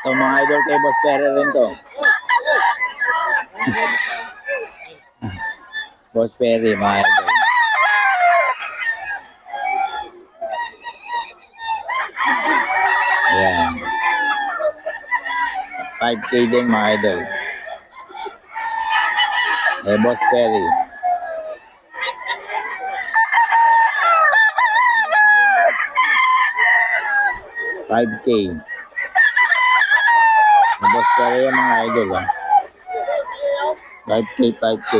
Ito mga idol kay Boss Perry rin to. Boss Perry, mga idol. Ayan. 5K din mga idol. Eh, Boss Perry. $5K. Boss Perry yung mga idol, ha. 5K, 5K.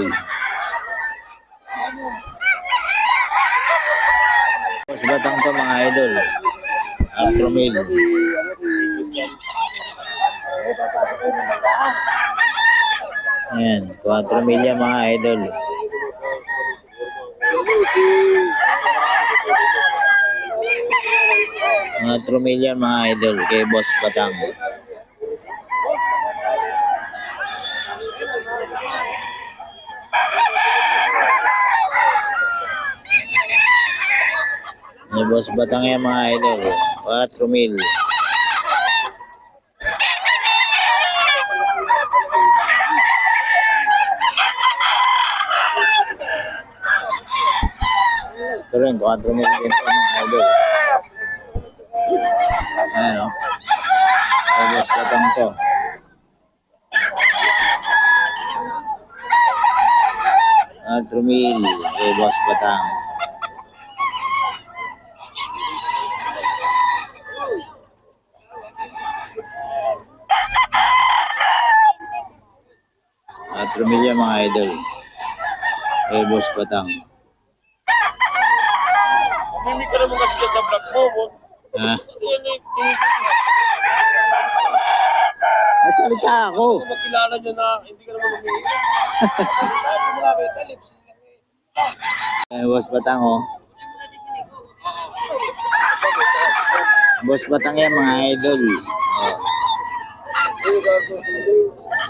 Boss Batang to mga idol. Atromil. Ayan, 4 milya mga idol. Mga 4 milya mga idol kay Boss Batang. May Boss Batang yan mga idol. 4 mil. Ito rin, 4 mil din ito mga idol. Ayan o. May Boss Batang to. Atromil kay Boss Batang. Atromil yan mga idol. Kay Boss Batang. Hindi ka naman kasi sa vlog mo. Ha? Nasalita ako. Hindi makilala niya na hindi ka naman umiiyak. Boss Batang oh. Boss Batang yan mga idol. Oh.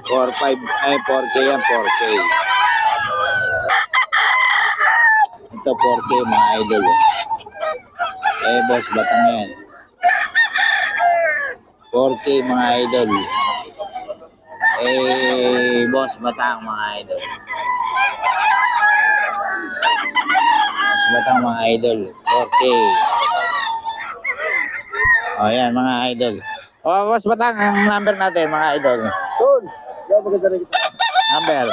4-5 ay 4K yan, 4K. Ito 4K mga idol. Eh Boss Batang yan. 4K mga idol. Eh Boss Batang mga idol. Boss Batang mga idol. 4K. O yan mga idol. O Boss Batang, ang number natin mga idol. Doon. Yan, maganda rin kita. Number.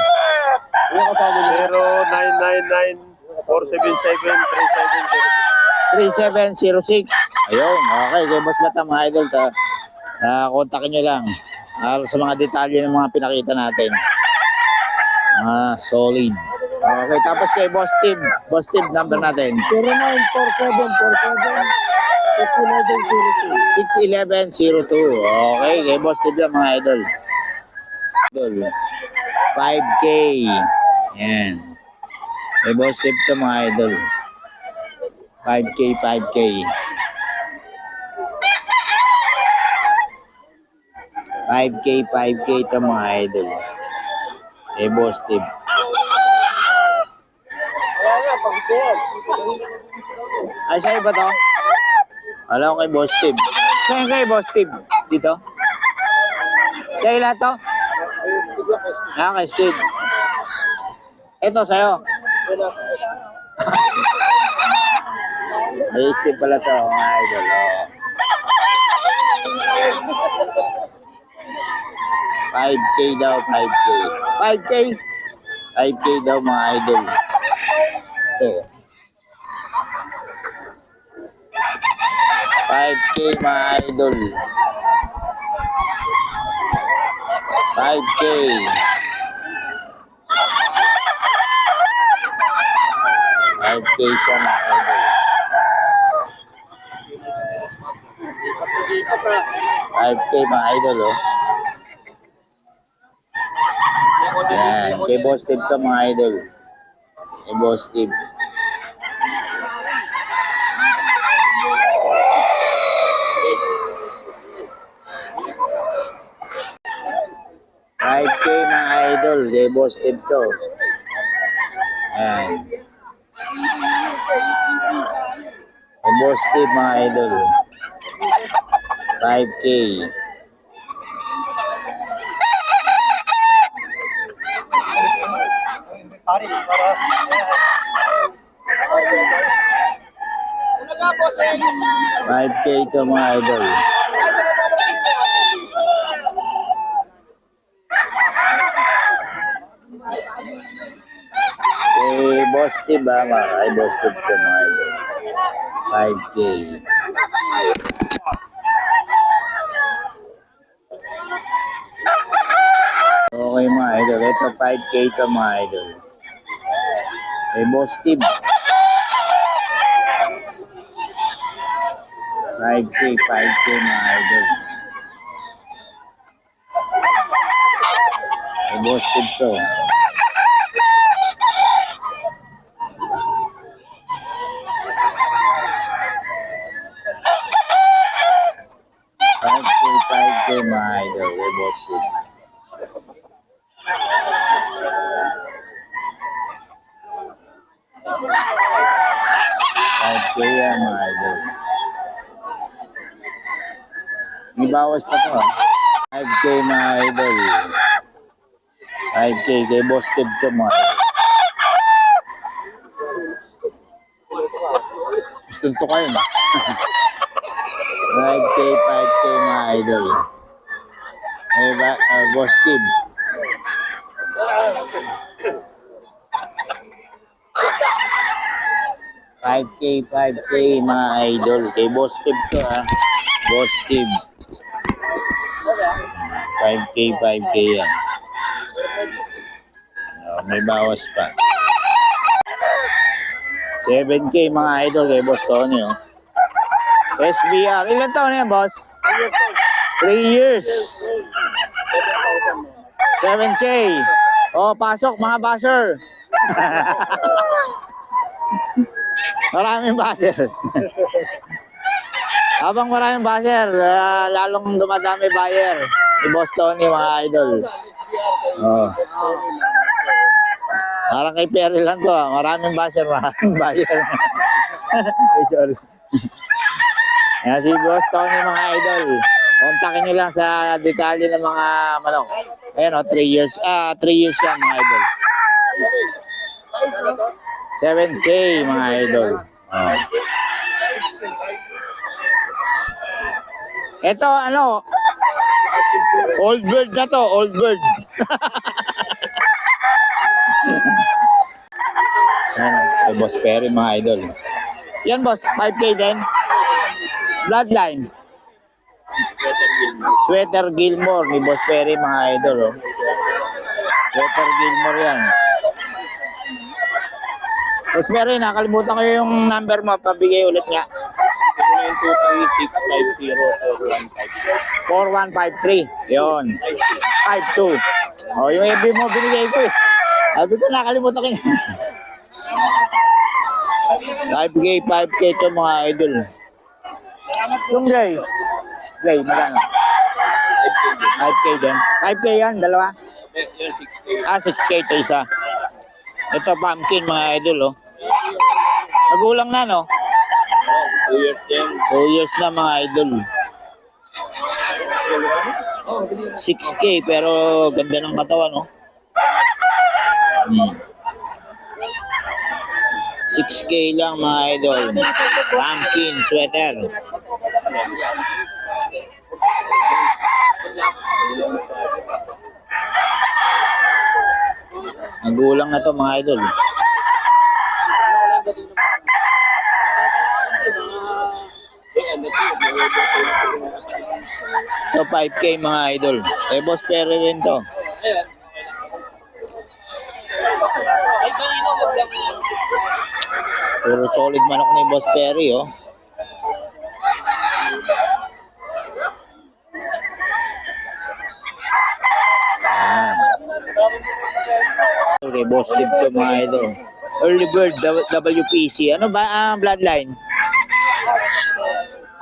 Yung kasama niyo. 0999-477-3706. 3706. Ayun, okay. Kay Boss Batang mga idol. Kontakin nyo lang. Sa mga detalye ng mga pinakita natin. Solid. Okay, tapos kay Boss Steve. Boss Steve, number natin. 0947-47-61102. 61102. Okay, kay Boss Steve lang mga idol. 5K. Yan. Kay Boss Steve to mga idol. 5K, 5K. 5K, 5K to mga idol. Kay Boss Steve. Kaya nga, pag-iyan. Ay, sa'yo ba to? Alam ko kay Boss Steve. Sa'yo kay Boss Steve? Dito? Sa'yo lahat to? Kay Steve. Ito sa'yo. Ay, Steve pala to, mga idol. Oh. 5K daw, 5K. 5K? 5K daw mga idol. Ito. 5K mga idol. 5K. 5K siya mga idol. 5K mga idol, oh. Yan. Kay Boss Steve to mga idol. Kay Boss Steve. $5K mga idol. Kay Boss Steve to. Yan. Kay Boss Steve mga idol. 5K. 5K ito mga idol. Boss Steve Boss Steve ito mga idol. 5K. Okay mga idol. Ito 5K ito mga idol. Boss Steve. 5K mga idol. Boss Steve to. Five K mga idol. Boss Steve. Yan mga idol. May bawas pa to 5K mga idol. 5K kay Boss Steve to mga idol. Gusto to kayo na. 5K mga idol. Boss Steve. Five K mga idol. Kay Boss Steve to Boss Steve. 5K yan. May bawas pa. 7K mga idol kay Boss Tony SBR. Ilan taon na yan, boss? 3 years. 7K. Pasok mga basher. Maraming basher. Habang maraming basher, lalong dumadami buyer. Ni Boss Tony mga idol. Parang kay Perry lang to Maraming basher, maraming buyer. Sorry. Yan si Boss Tony mga idol. Kontakin nyo lang sa detalye ng mga manok. Ayan 3 years. 3 years yan mga idol. 7K mga idol. Ito old bird na to, old bird. Ayan, Boss Perry mga idol. Yan boss, 5K din. Bloodline. Sweater Gilmore ni Boss Perry mga idol Sweater Gilmore yan. Boss Perry, nakalimutan ko yung number mo, pabigay ulit nga. 4153. Yun. 52. Yung FB mo binigay ko Sabi ko nakalimutan ko yun. 5K ito mga idol. Yung gray, magkano? 5K din. 5K yan, dalawa? 6K ito isa. Ito pumpkin mga idol Nagulang na 2 years na mga idol. 6K pero ganda ng katawan 6K lang mga idol. Pumpkin sweater. Nagulang na to mga idol. Ito 5K mga idol. Boss Perry rin to. Puro solid manok ni Boss Perry Okay, Boss Steve to mga idol. Early Bird WPC. Ano ba ang bloodline?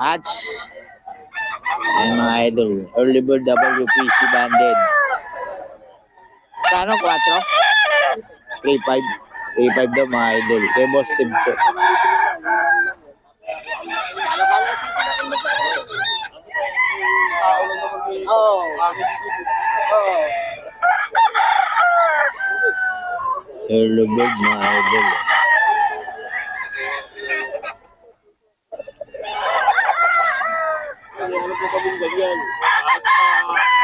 Hatch. Ayan mga idol. Early Bird WPC banded. Kano? 4? 3.5. 3.5 daw mga idol. Kay Boss Steve to. Early Bird mga idol. kaming ganyan. At